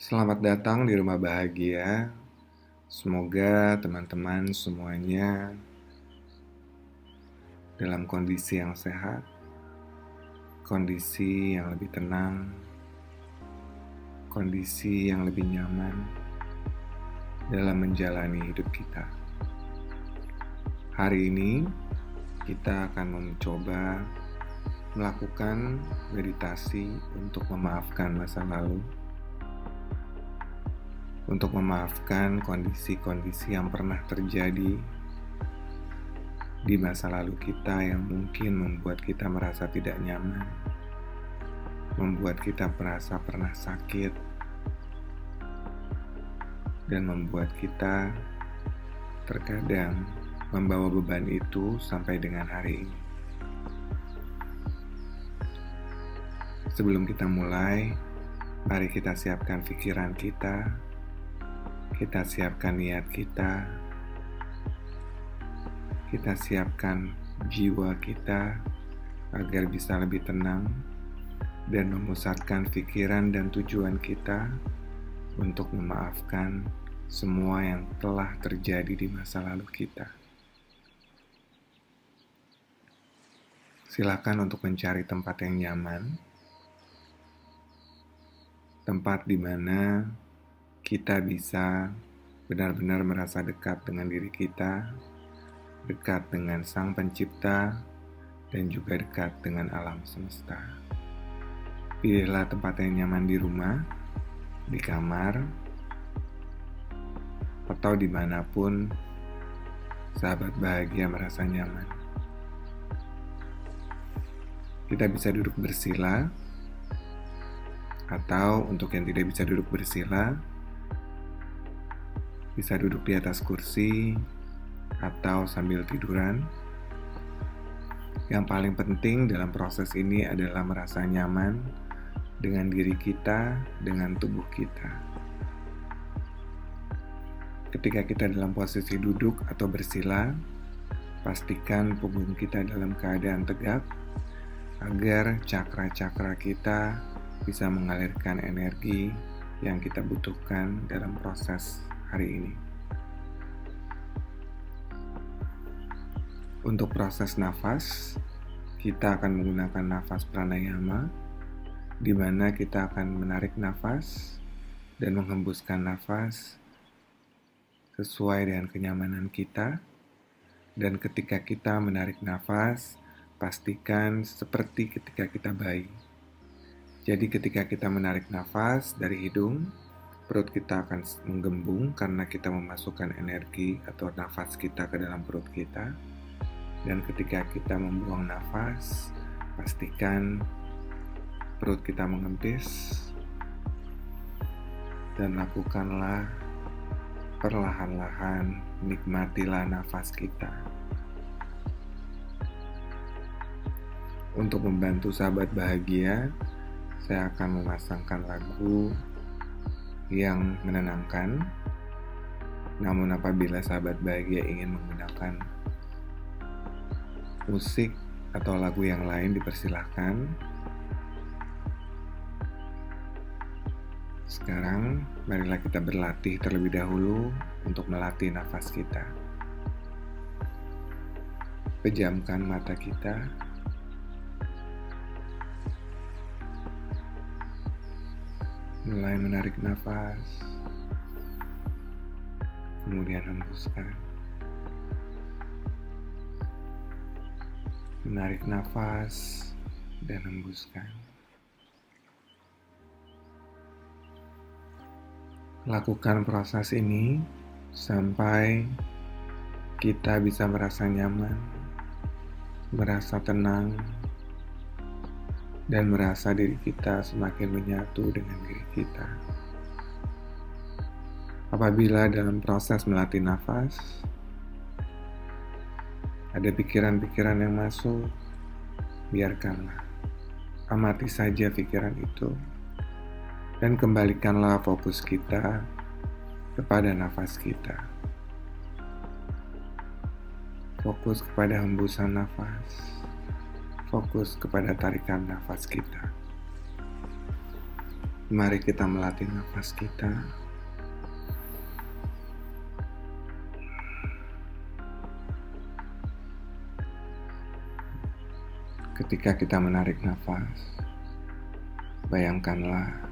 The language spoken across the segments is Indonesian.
Selamat datang di rumah bahagia. Semoga teman-teman semuanya dalam kondisi yang sehat, kondisi yang lebih tenang, kondisi yang lebih nyaman dalam menjalani hidup kita. Hari ini kita akan mencoba melakukan meditasi untuk memaafkan masa lalu, untuk memaafkan kondisi-kondisi yang pernah terjadi di masa lalu kita yang mungkin membuat kita merasa tidak nyaman, membuat kita merasa pernah sakit, dan membuat kita terkadang membawa beban itu sampai dengan hari ini. Sebelum kita mulai, mari kita siapkan pikiran kita siapkan niat kita siapkan jiwa kita agar bisa lebih tenang dan memusatkan pikiran dan tujuan kita untuk memaafkan semua yang telah terjadi di masa lalu kita. Silakan untuk mencari tempat yang nyaman, tempat di mana kita bisa benar-benar merasa dekat dengan diri kita, dekat dengan Sang Pencipta, dan juga dekat dengan alam semesta. Pilihlah tempat yang nyaman di rumah, di kamar, atau dimanapun sahabat bahagia merasa nyaman. Kita bisa duduk bersila, atau untuk yang tidak bisa duduk bersila, bisa duduk di atas kursi atau sambil tiduran. Yang paling penting dalam proses ini adalah merasa nyaman dengan diri kita, dengan tubuh kita. Ketika kita dalam posisi duduk atau bersila, pastikan punggung kita dalam keadaan tegak agar cakra-cakra kita bisa mengalirkan energi yang kita butuhkan dalam proses hari ini. Untuk proses nafas, kita akan menggunakan nafas pranayama, di mana kita akan menarik nafas dan menghembuskan nafas sesuai dengan kenyamanan kita. Dan ketika kita menarik nafas, pastikan seperti ketika kita bayi. Jadi ketika kita menarik nafas dari hidung, perut kita akan menggembung karena kita memasukkan energi atau nafas kita ke dalam perut kita. Dan ketika kita membuang nafas, pastikan perut kita mengempis. Dan lakukanlah perlahan-lahan, nikmatilah nafas kita. Untuk membantu sahabat bahagia, saya akan memasangkan lagu yang menenangkan. Namun apabila sahabat bahagia ingin menggunakan musik atau lagu yang lain, dipersilahkan. Sekarang marilah kita berlatih terlebih dahulu untuk melatih nafas kita. Pejamkan mata kita. Mulai menarik nafas, kemudian hembuskan. Menarik nafas dan hembuskan. Lakukan proses ini sampai kita bisa merasa nyaman, merasa tenang, dan merasa diri kita semakin menyatu dengan diri kita. Apabila dalam proses melatih nafas ada pikiran-pikiran yang masuk, biarkanlah. Amati saja pikiran itu dan kembalikanlah fokus kita kepada nafas kita. Fokus kepada hembusan nafas. Fokus kepada tarikan nafas kita. Mari kita melatih nafas kita. Ketika kita menarik nafas, bayangkanlah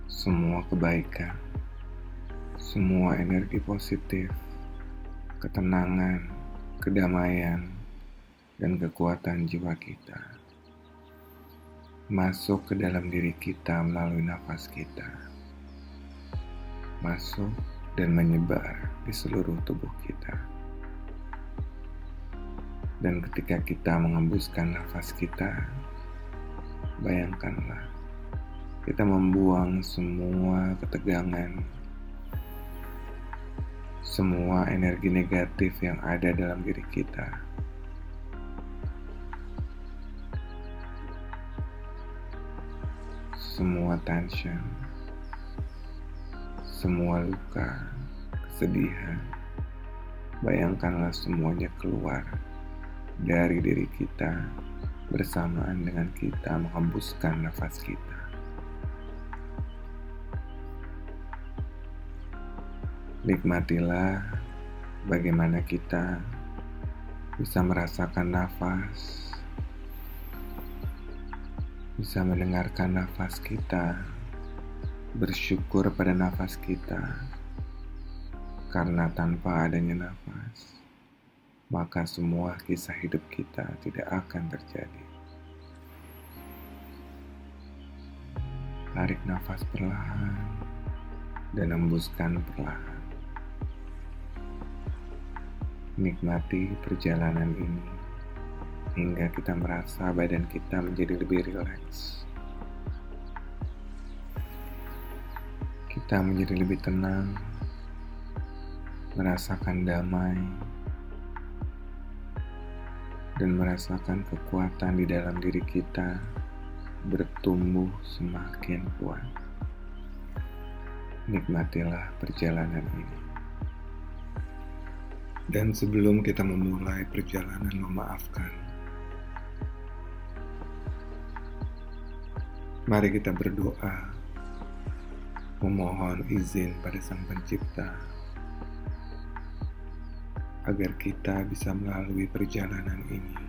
semua kebaikan, semua energi positif, ketenangan, kedamaian, dan kekuatan jiwa kita masuk ke dalam diri kita melalui nafas kita, masuk dan menyebar di seluruh tubuh kita. Dan ketika kita mengembuskan nafas kita, bayangkanlah kita membuang semua ketegangan, semua energi negatif yang ada dalam diri kita. Semua tension, semua luka, kesedihan, bayangkanlah semuanya keluar dari diri kita bersamaan dengan kita menghembuskan nafas kita. Nikmatilah bagaimana kita bisa merasakan nafas, bisa mendengarkan nafas kita, bersyukur pada nafas kita, karena tanpa adanya nafas, maka semua kisah hidup kita tidak akan terjadi. Tarik nafas perlahan dan hembuskan perlahan. Nikmati perjalanan ini hingga kita merasa badan kita menjadi lebih rileks. Kita menjadi lebih tenang, merasakan damai, dan merasakan kekuatan di dalam diri kita bertumbuh semakin kuat. Nikmatilah perjalanan ini. Dan sebelum kita memulai perjalanan memaafkan, mari kita berdoa, memohon izin pada Sang Pencipta agar kita bisa melalui perjalanan ini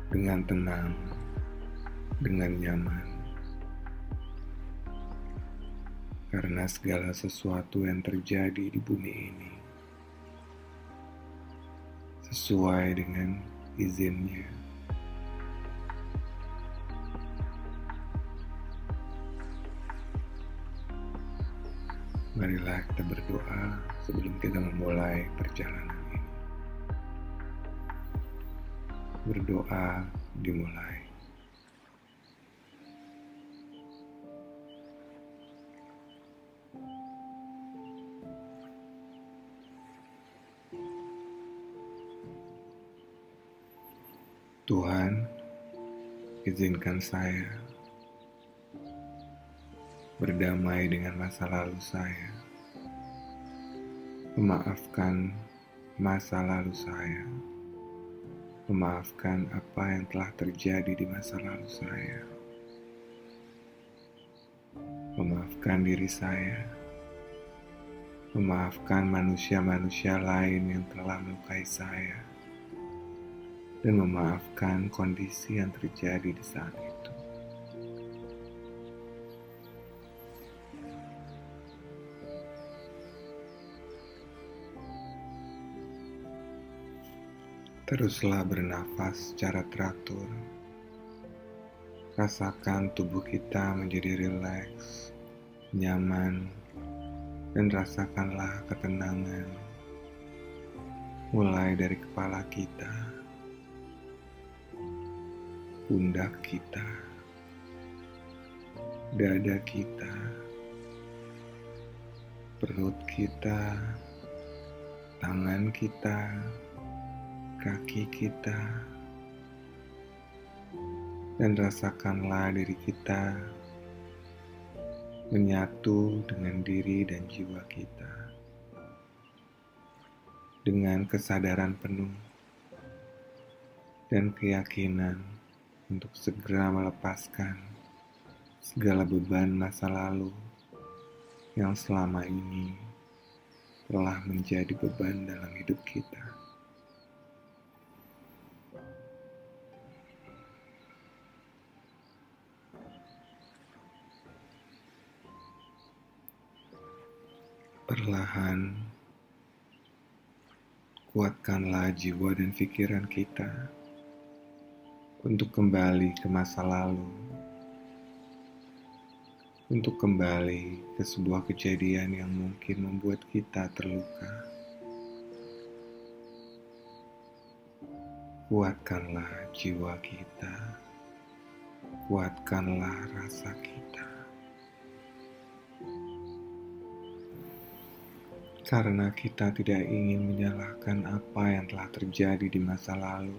dengan tenang, dengan nyaman. Karena segala sesuatu yang terjadi di bumi ini sesuai dengan izinnya. Marilah kita berdoa sebelum kita memulai perjalanan ini. Berdoa dimulai. Tuhan, izinkan saya berdamai dengan masa lalu saya, memaafkan masa lalu saya, memaafkan apa yang telah terjadi di masa lalu saya, memaafkan diri saya, memaafkan manusia-manusia lain yang telah melukai saya, dan memaafkan kondisi yang terjadi di saat itu. Teruslah bernafas secara teratur. Rasakan tubuh kita menjadi rileks, nyaman, dan rasakanlah ketenangan mulai dari kepala kita, pundak kita, dada kita, perut kita, tangan kita, kaki kita, dan rasakanlah diri kita menyatu dengan diri dan jiwa kita dengan kesadaran penuh dan keyakinan untuk segera melepaskan segala beban masa lalu yang selama ini telah menjadi beban dalam hidup kita. Perlahan, kuatkanlah jiwa dan pikiran kita untuk kembali ke masa lalu, untuk kembali ke sebuah kejadian yang mungkin membuat kita terluka. Kuatkanlah jiwa kita, kuatkanlah rasa kita. Karena kita tidak ingin menyalahkan apa yang telah terjadi di masa lalu,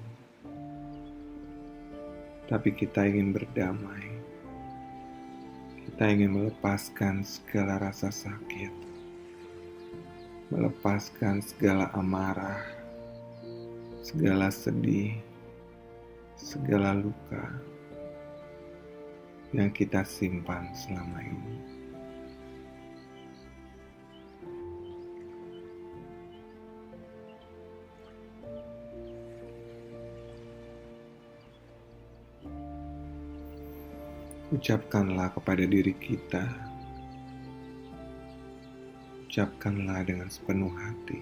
tapi kita ingin berdamai. Kita ingin melepaskan segala rasa sakit, melepaskan segala amarah, segala sedih, segala luka yang kita simpan selama ini. Ucapkanlah kepada diri kita, ucapkanlah dengan sepenuh hati,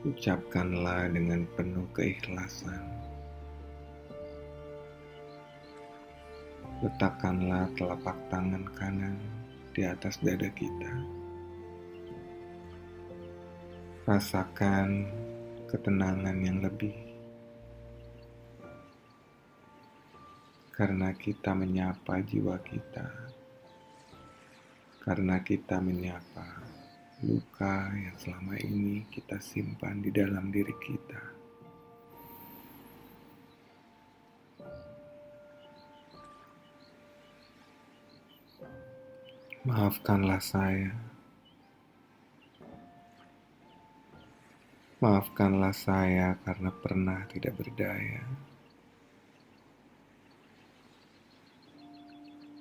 ucapkanlah dengan penuh keikhlasan. Letakkanlah telapak tangan kanan di atas dada kita. Rasakan ketenangan yang lebih. Karena kita menyapa jiwa kita, karena kita menyapa luka yang selama ini kita simpan di dalam diri kita. Maafkanlah saya, maafkanlah saya karena pernah tidak berdaya.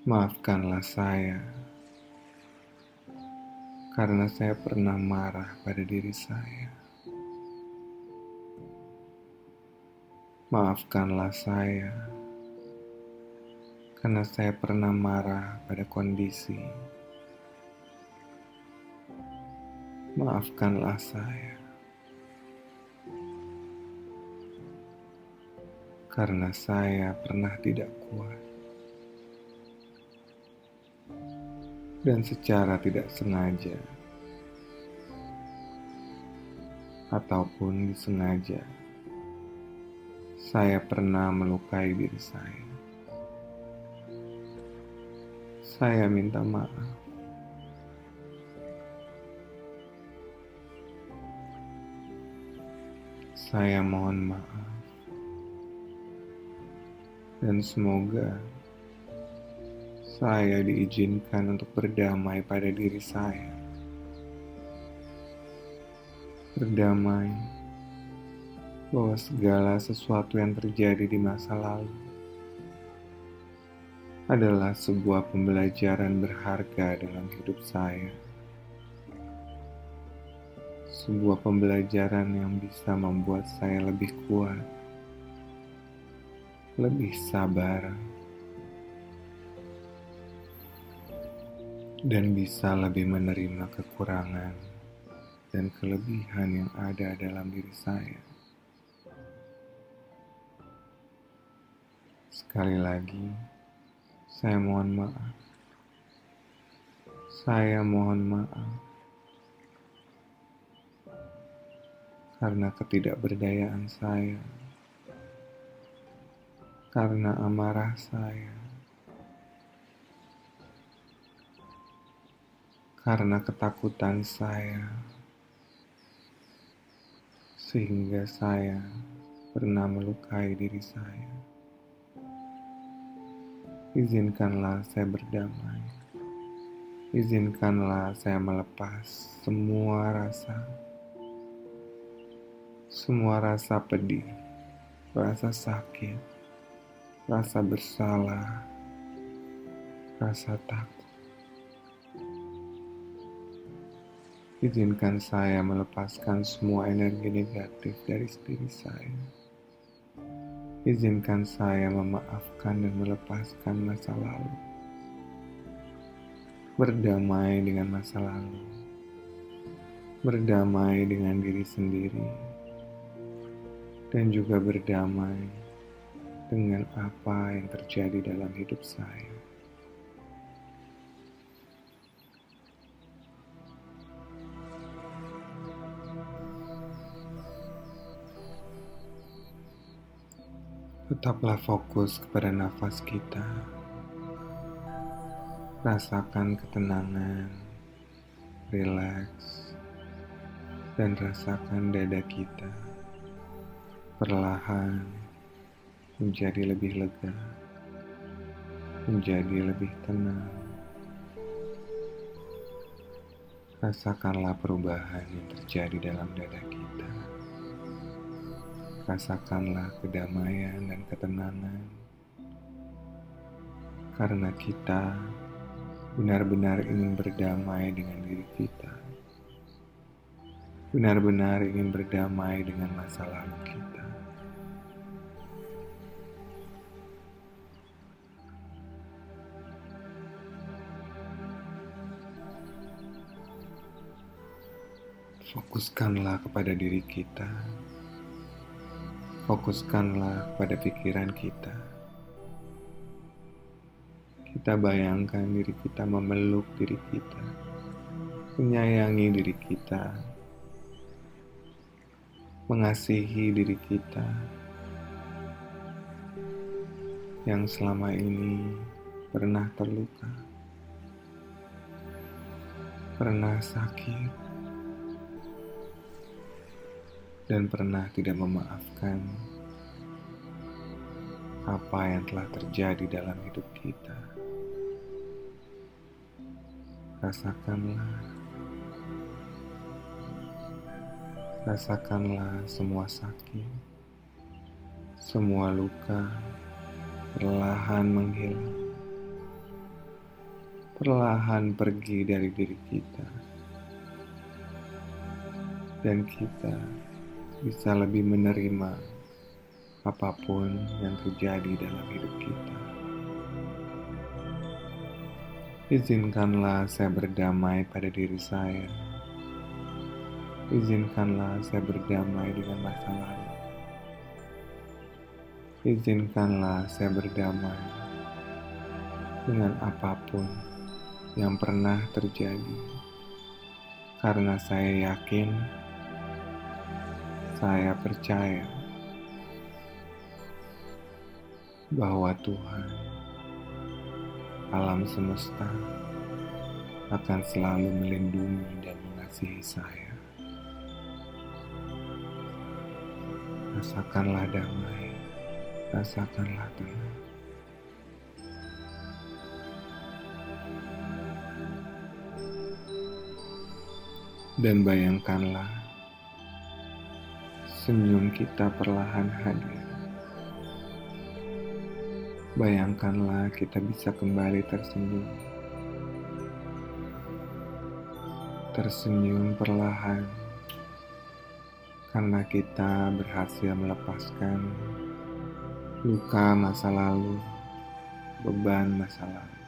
Maafkanlah saya karena saya pernah marah pada diri saya. Maafkanlah saya karena saya pernah marah pada kondisi. Maafkanlah saya karena saya pernah tidak kuat dan secara tidak sengaja ataupun disengaja saya pernah melukai diri saya. Saya minta maaf. Saya mohon maaf. Dan semoga saya diizinkan untuk berdamai pada diri saya. Berdamai bahwa segala sesuatu yang terjadi di masa lalu adalah sebuah pembelajaran berharga dalam hidup saya. Sebuah pembelajaran yang bisa membuat saya lebih kuat, lebih sabar, dan bisa lebih menerima kekurangan dan kelebihan yang ada dalam diri saya. Sekali lagi, saya mohon maaf. Saya mohon maaf karena ketidakberdayaan saya, karena amarah saya, karena ketakutan saya, sehingga saya pernah melukai diri saya. Izinkanlah saya berdamai. Izinkanlah saya melepas semua rasa pedih, rasa sakit, rasa bersalah, rasa takut. Izinkan saya melepaskan semua energi negatif dari diri saya. Izinkan saya memaafkan dan melepaskan masa lalu. Berdamai dengan masa lalu. Berdamai dengan diri sendiri. Dan juga berdamai dengan apa yang terjadi dalam hidup saya. Tetaplah fokus kepada nafas kita. Rasakan ketenangan, rileks, dan rasakan dada kita perlahan menjadi lebih lega, menjadi lebih tenang. Rasakanlah perubahan yang terjadi dalam dada kita. Rasakanlah kedamaian dan ketenangan, karena kita benar-benar ingin berdamai dengan diri kita, benar-benar ingin berdamai dengan masa lalu kita. Fokuskanlah kepada diri kita. Fokuskanlah pada pikiran kita. Kita bayangkan diri kita memeluk diri kita, menyayangi diri kita, mengasihi diri kita yang selama ini pernah terluka, pernah sakit, dan pernah tidak memaafkan apa yang telah terjadi dalam hidup kita. Rasakanlah semua sakit, semua luka perlahan menghilang, perlahan pergi dari diri kita, dan kita bisa lebih menerima apapun yang terjadi dalam hidup kita. Izinkanlah saya berdamai pada diri saya. Izinkanlah saya berdamai dengan masa lalu. Izinkanlah saya berdamai dengan apapun yang pernah terjadi, karena saya yakin, saya percaya bahwa Tuhan, alam semesta, akan selalu melindungi dan mengasihi saya. Rasakanlah damai, rasakanlah tenang. Dan bayangkanlah senyum kita perlahan hadir. Bayangkanlah kita bisa kembali tersenyum. Tersenyum perlahan karena kita berhasil melepaskan luka masa lalu, beban masa lalu.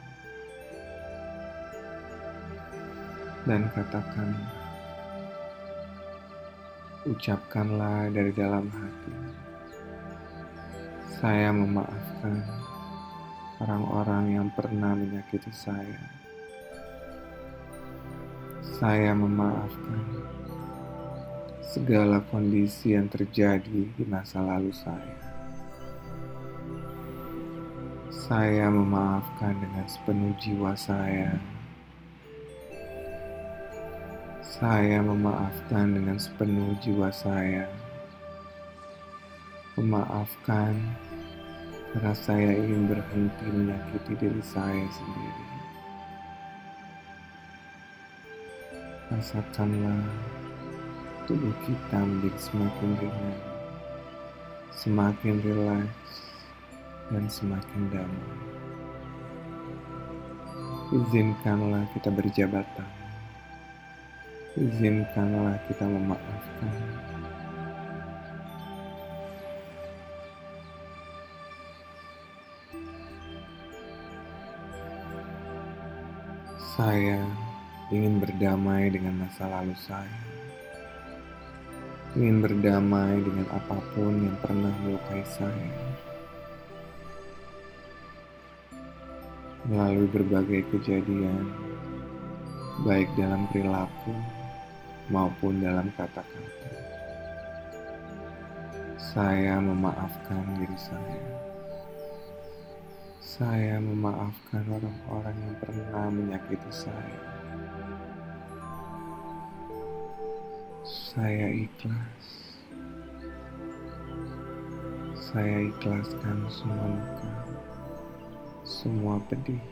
Dan ucapkanlah dari dalam hati, saya memaafkan orang-orang yang pernah menyakiti saya. Saya memaafkan segala kondisi yang terjadi di masa lalu saya. Saya memaafkan dengan sepenuh jiwa saya. Saya memaafkan dengan sepenuh jiwa saya. Memaafkan karena saya ingin berhenti menyakiti diri saya sendiri. Rasakanlah tubuh kita menjadi semakin ringan, semakin rileks, dan semakin damai. Izinkanlah kita berjabat tangan. Izinkanlah kita memaafkan. Saya ingin berdamai dengan masa lalu saya. Ingin berdamai dengan apapun yang pernah melukai saya. Melalui berbagai kejadian, baik dalam perilaku maupun dalam kata-kata. Saya memaafkan diri saya. Saya memaafkan orang-orang yang pernah menyakiti saya. Saya ikhlas. Saya ikhlaskan semua luka, semua pedih,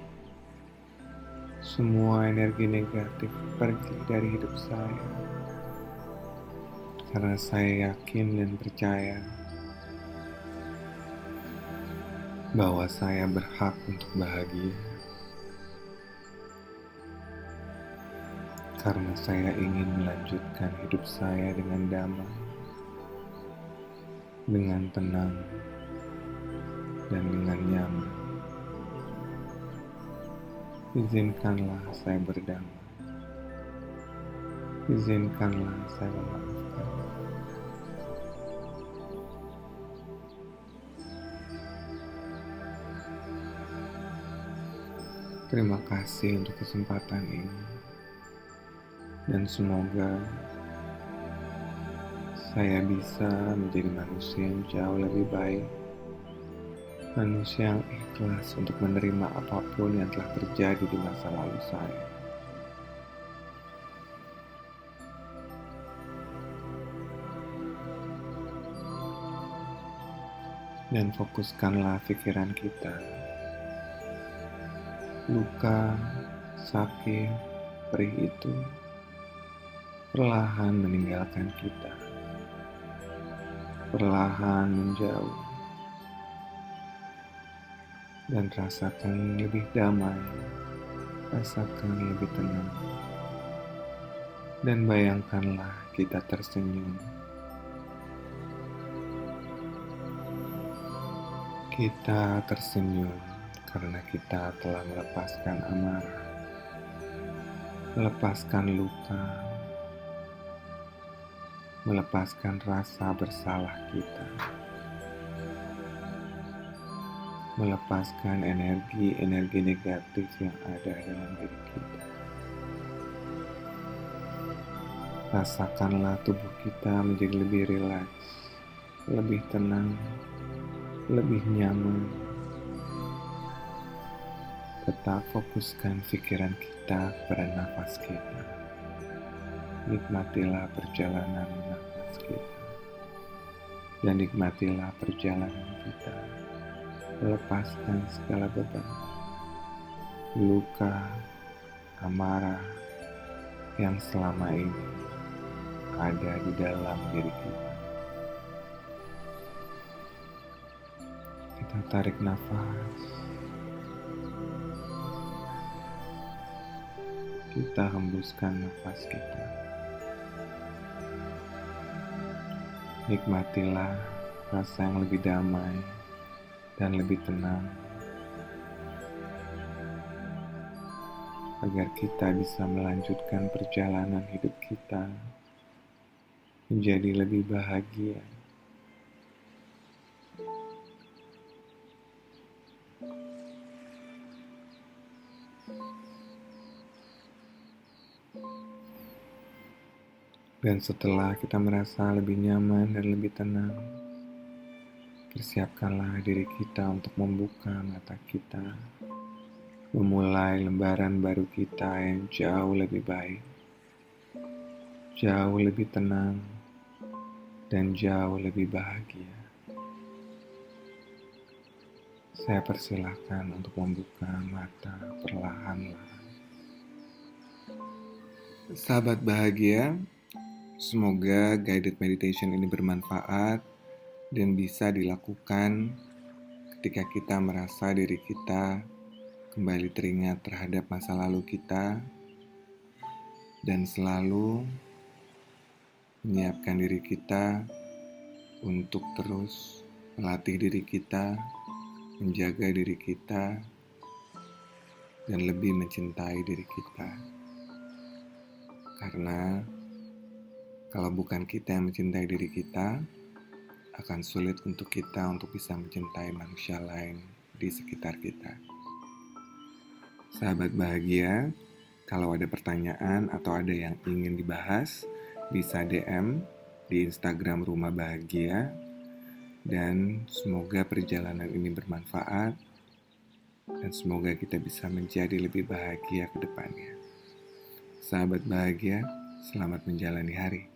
semua energi negatif pergi dari hidup saya. Karena saya yakin dan percaya bahwa saya berhak untuk bahagia. Karena saya ingin melanjutkan hidup saya dengan damai, dengan tenang, dan dengan nyaman. Izinkanlah saya berdamai. Izinkanlah saya memaafkan. Terima kasih untuk kesempatan ini. Dan semoga saya bisa menjadi manusia yang jauh lebih baik. Manusia yang ikhlas untuk menerima apapun yang telah terjadi di masa lalu saya. Dan fokuskanlah pikiran kita. Luka, sakit, perih itu perlahan meninggalkan kita. Perlahan menjauh. Dan rasakan lebih damai. Rasakan lebih tenang. Dan bayangkanlah kita tersenyum. Kita tersenyum karena kita telah melepaskan amarah, melepaskan luka, melepaskan rasa bersalah kita, melepaskan energi-energi negatif yang ada dalam diri kita. Rasakanlah tubuh kita menjadi lebih rileks, lebih tenang, lebih nyaman. Tetap fokuskan pikiran kita pada nafas kita. Nikmatilah perjalanan nafas kita. Dan nikmatilah perjalanan kita. Lepaskan segala beban, luka, amarah yang selama ini ada di dalam diri kita. Kita tarik nafas. Kita hembuskan nafas kita. Nikmatilah rasa yang lebih damai dan lebih tenang, agar kita bisa melanjutkan perjalanan hidup kita menjadi lebih bahagia. Dan setelah kita merasa lebih nyaman dan lebih tenang, persiapkanlah diri kita untuk membuka mata kita, memulai lembaran baru kita yang jauh lebih baik, jauh lebih tenang, dan jauh lebih bahagia. Saya persilahkan untuk membuka mata perlahan-lahan. Sahabat bahagia, semoga guided meditation ini bermanfaat dan bisa dilakukan ketika kita merasa diri kita kembali teringat terhadap masa lalu kita dan selalu menyiapkan diri kita untuk terus melatih diri kita, menjaga diri kita, dan lebih mencintai diri kita. Karena kalau bukan kita yang mencintai diri kita, akan sulit untuk kita untuk bisa mencintai manusia lain di sekitar kita. Sahabat bahagia, kalau ada pertanyaan atau ada yang ingin dibahas, bisa DM di Instagram Rumah Bahagia. Dan semoga perjalanan ini bermanfaat dan semoga kita bisa menjadi lebih bahagia ke depannya. Sahabat bahagia, selamat menjalani hari.